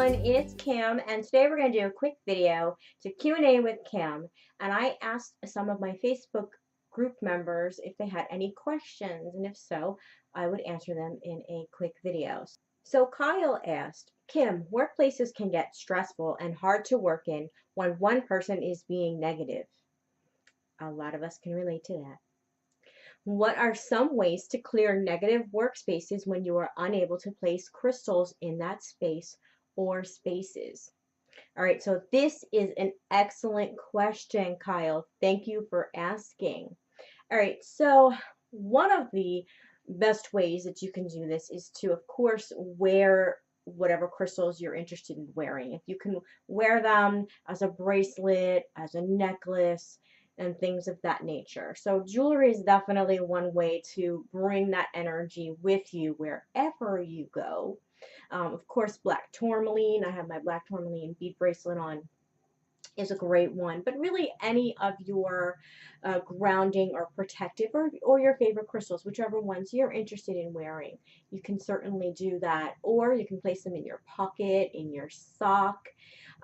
everyone, it's Kim, and today we're going to do a quick video to Q&A with Kim. And I asked some of my Facebook group members if they had any questions, and if so, I would answer them in a quick video. So Kyle asked, Kim, workplaces can get stressful and hard to work in when one person is being negative. A lot of us can relate to that. What are some ways to clear negative workspaces when you are unable to place crystals in that space or spaces? All right, so this is an excellent question, Kyle. Thank you for asking. All right, so one of the best ways that you can do this is to, of course, wear whatever crystals you're interested in wearing. If you can wear them as a bracelet, as a necklace, and things of that nature. So jewelry is definitely one way to bring that energy with you wherever you go. Of course, black tourmaline. I have my black tourmaline bead bracelet on, is a great one, but really any of your grounding or protective or your favorite crystals, whichever ones you're interested in wearing, you can certainly do that, or you can place them in your pocket, in your sock.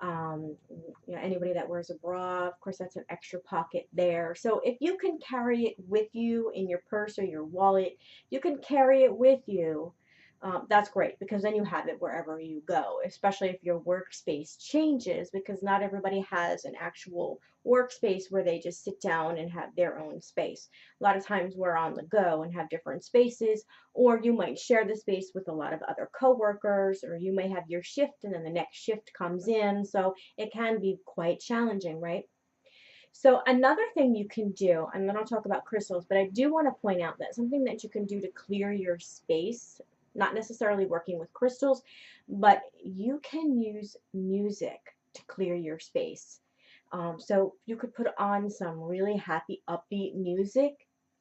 Anybody that wears a bra, of course, that's an extra pocket there. So if you can carry it with you in your purse or your wallet, you can carry it with you. That's great, because then you have it wherever you go, especially if your workspace changes, because not everybody has an actual workspace where they just sit down and have their own space. A lot of times we're on the go and have different spaces, or you might share the space with a lot of other coworkers, or you may have your shift and then the next shift comes in, so it can be quite challenging, right? So another thing you can do, and then I'll talk about crystals, but I do want to point out that something that you can do to clear your space, not necessarily working with crystals, but you can use music to clear your space. So you could put on some really happy, upbeat music,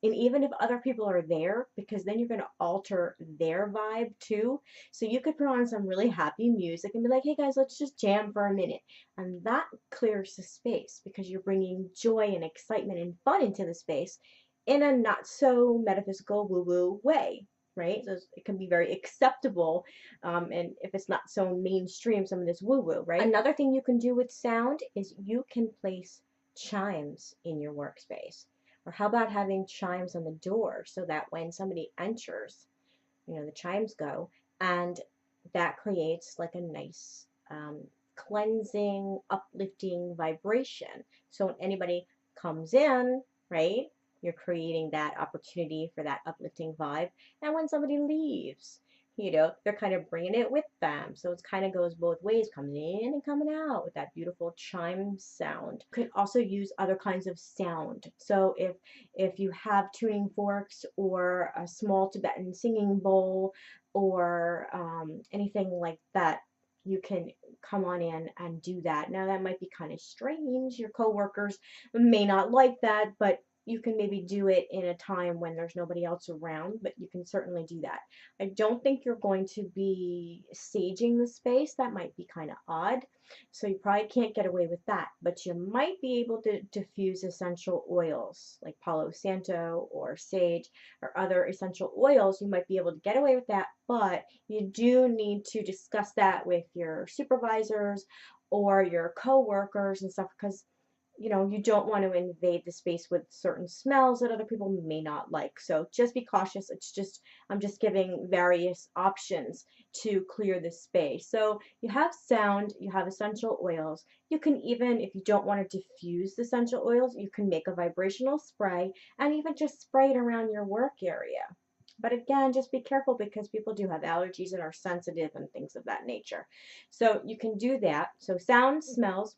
and even if other people are there, because then you're going to alter their vibe too. So you could put on some really happy music and be like, hey guys, let's just jam for a minute. And that clears the space because you're bringing joy and excitement and fun into the space in a not so metaphysical woo-woo way. Right? So it can be very acceptable, and if it's not so mainstream, some of this woo-woo, right? Another thing you can do with sound is you can place chimes in your workspace. Or how about having chimes on the door so that when somebody enters, the chimes go, and that creates like a nice cleansing, uplifting vibration. So when anybody comes in, right, you're creating that opportunity for that uplifting vibe. And when somebody leaves, they're kind of bringing it with them. So it kind of goes both ways, coming in and coming out with that beautiful chime sound. You can also use other kinds of sound. So if you have tuning forks or a small Tibetan singing bowl or anything like that, you can come on in and do that. Now that might be kind of strange. Your coworkers may not like that, but you can maybe do it in a time when there's nobody else around, but you can certainly do that. I don't think you're going to be saging the space. That might be kind of odd. So you probably can't get away with that, but you might be able to diffuse essential oils like Palo Santo or sage or other essential oils. You might be able to get away with that, but you do need to discuss that with your supervisors or your co-workers and stuff, because you don't want to invade the space with certain smells that other people may not like. So just be cautious. I'm just giving various options to clear the space. So you have sound, you have essential oils. You can even, if you don't want to diffuse the essential oils, you can make a vibrational spray and even just spray it around your work area. But again, just be careful because people do have allergies and are sensitive and things of that nature. So you can do that. So sound, smells.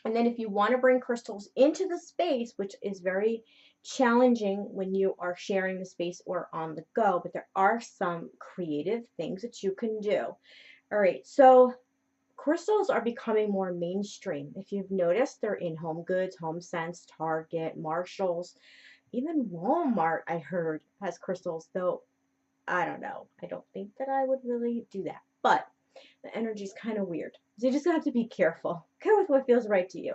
And then if you want to bring crystals into the space, which is very challenging when you are sharing the space or on the go, but there are some creative things that you can do. All right, so crystals are becoming more mainstream. If you've noticed, they're in Home Goods, Home Sense, Target, Marshalls, even Walmart, I heard, has crystals, though I don't know. I don't think that I would really do that. But the energy is kind of weird. So you just have to be careful. Go with what feels right to you.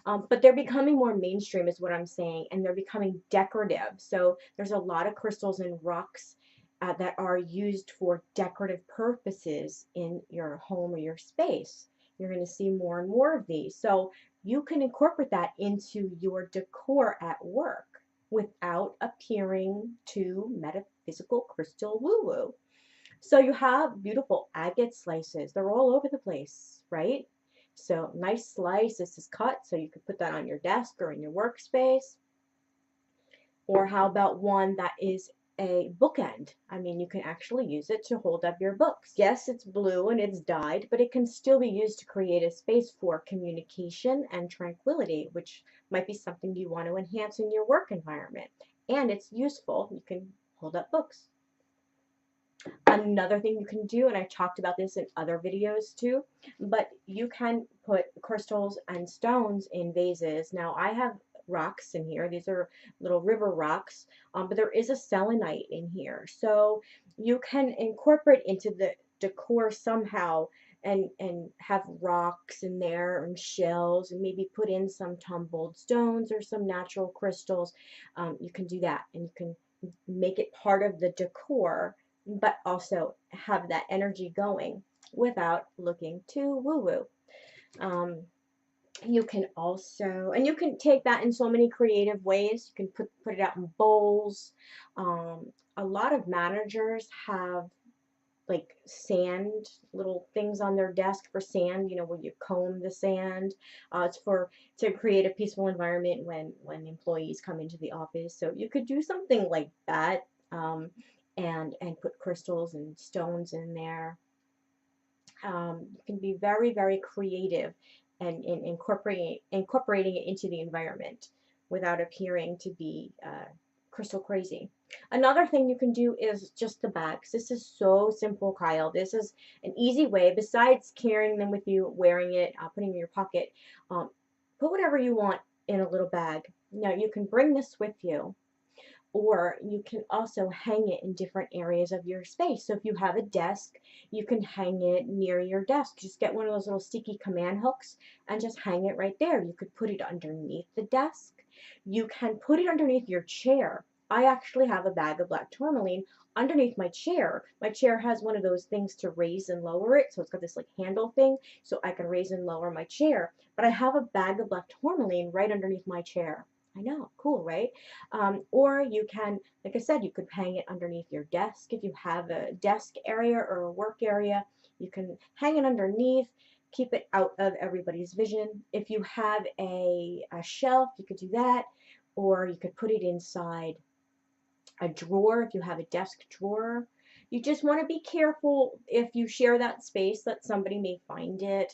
But they're becoming more mainstream is what I'm saying, and they're becoming decorative. So there's a lot of crystals and rocks that are used for decorative purposes in your home or your space. You're going to see more and more of these. So you can incorporate that into your decor at work without appearing too metaphysical, crystal, woo-woo. So you have beautiful agate slices. They're all over the place, right? So nice slice. This is cut, so you could put that on your desk or in your workspace. Or how about one that is a bookend? I mean, you can actually use it to hold up your books. Yes, it's blue and it's dyed, but it can still be used to create a space for communication and tranquility, which might be something you want to enhance in your work environment. And it's useful. You can hold up books. Another thing you can do, and I talked about this in other videos too, but you can put crystals and stones in vases. Now I have rocks in here. These are little river rocks, but there is a selenite in here. So you can incorporate into the decor somehow and have rocks in there and shells and maybe put in some tumbled stones or some natural crystals. You can do that and you can make it part of the decor, but also have that energy going without looking too woo-woo. You can also, and you can take that in so many creative ways. You can put it out in bowls. A lot of managers have like sand, little things on their desk for sand, you know, where you comb the sand. It's to create a peaceful environment when employees come into the office. So you could do something like that, and put crystals and stones in there. You can be very, very creative and in incorporating it into the environment without appearing to be crystal crazy. Another thing you can do is just the bags. This is so simple, Kyle. This is an easy way, besides carrying them with you, wearing it, putting it in your pocket. Put whatever you want in a little bag. Now, you can bring this with you, or you can also hang it in different areas of your space. So if you have a desk, you can hang it near your desk. Just get one of those little sticky command hooks and just hang it right there. You could put it underneath the desk. You can put it underneath your chair. I actually have a bag of black tourmaline underneath my chair. My chair has one of those things to raise and lower it. So it's got this like handle thing so I can raise and lower my chair. But I have a bag of black tourmaline right underneath my chair. I know, cool, right? Or you can, like I said, you could hang it underneath your desk. If you have a desk area or a work area, you can hang it underneath, keep it out of everybody's vision. If you have a shelf, you could do that, or you could put it inside a drawer if you have a desk drawer. You just want to be careful if you share that space that somebody may find it.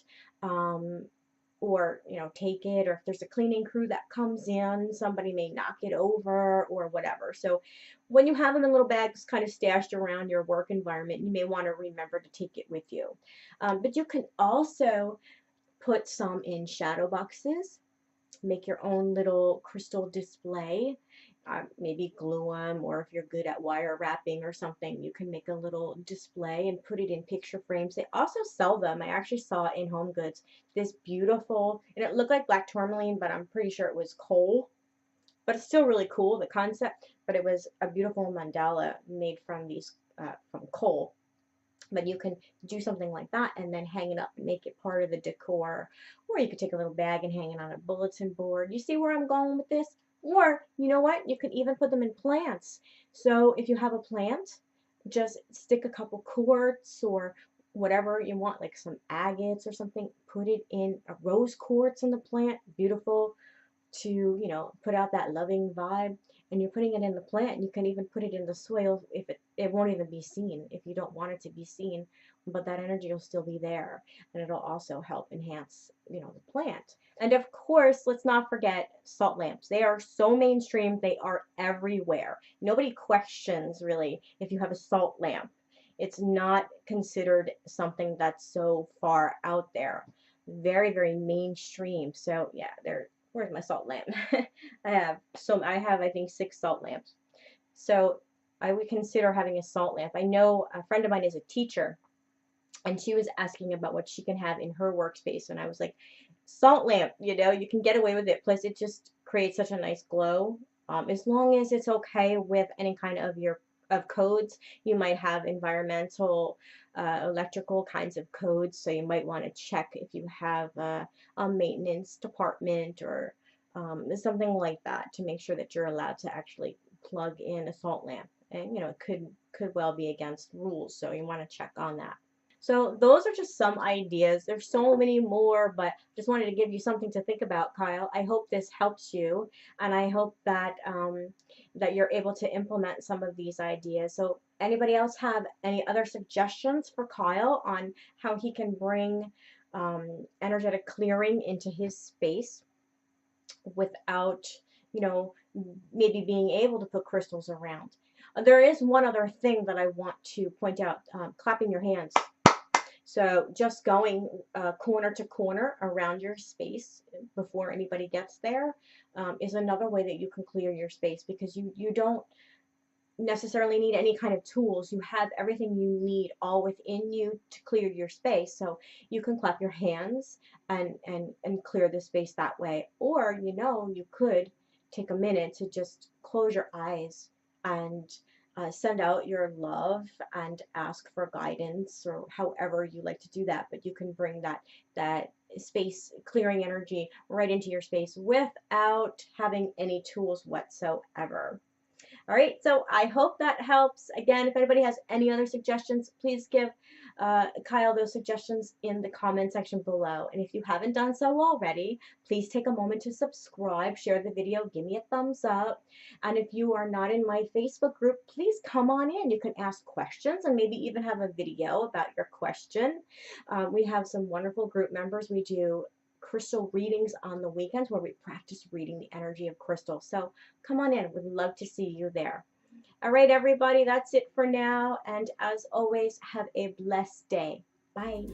Or take it, or if there's a cleaning crew that comes in, somebody may knock it over or whatever. So when you have them in little bags kind of stashed around your work environment, you may want to remember to take it with you. But you can also put some in shadow boxes, make your own little crystal display. Maybe glue them, or if you're good at wire wrapping or something, you can make a little display and put it in picture frames. They also sell them. I actually saw it in Home Goods. This beautiful, and it looked like black tourmaline, but I'm pretty sure it was coal. But it's still really cool, the concept. But it was a beautiful mandala made from these from coal. But you can do something like that and then hang it up and make it part of the decor. Or you could take a little bag and hang it on a bulletin board. You see where I'm going with this? Or, you know what? You can even put them in plants. So if you have a plant, just stick a couple quartz or whatever you want, like some agates or something. Put it in a rose quartz in the plant. Beautiful to, put out that loving vibe. And you're putting it in the plant. You can even put it in the soil if it won't even be seen if you don't want it to be seen, but that energy will still be there, and it'll also help enhance, the plant. And of course, let's not forget salt lamps. They are so mainstream. They are everywhere. Nobody questions really if you have a salt lamp. It's not considered something that's so far out there. Very, very mainstream. So yeah, where's my salt lamp? I have I think 6 salt lamps. So I would consider having a salt lamp. I know a friend of mine is a teacher, and she was asking about what she can have in her workspace, and I was like, salt lamp, you can get away with it. Plus it just creates such a nice glow, as long as it's okay with any kind of your of codes. You might have environmental, electrical kinds of codes, so you might want to check if you have a maintenance department or something like that to make sure that you're allowed to actually plug in a salt lamp. And it could well be against rules, so you want to check on that. So those are just some ideas. There's so many more, but just wanted to give you something to think about, Kyle. I hope this helps you, and I hope that that you're able to implement some of these ideas. So anybody else have any other suggestions for Kyle on how he can bring energetic clearing into his space without, maybe being able to put crystals around? There is one other thing that I want to point out, clapping your hands. So just going corner to corner around your space before anybody gets there is another way that you can clear your space, because you don't necessarily need any kind of tools. You have everything you need all within you to clear your space. So you can clap your hands and clear the space that way. Or, you could take a minute to just close your eyes and send out your love and ask for guidance, or however you like to do that. But you can bring that space clearing energy right into your space without having any tools whatsoever. All right, so I hope that helps. Again, if anybody has any other suggestions, please give Kyle those suggestions in the comment section below. And if you haven't done so already, please take a moment to subscribe, share the video, give me a thumbs up. And if you are not in my Facebook group, please come on in. You can ask questions and maybe even have a video about your question. We have some wonderful group members. We do crystal readings on the weekends where we practice reading the energy of crystals. So come on in. We'd love to see you there. All right, everybody, that's it for now. And as always, have a blessed day. Bye.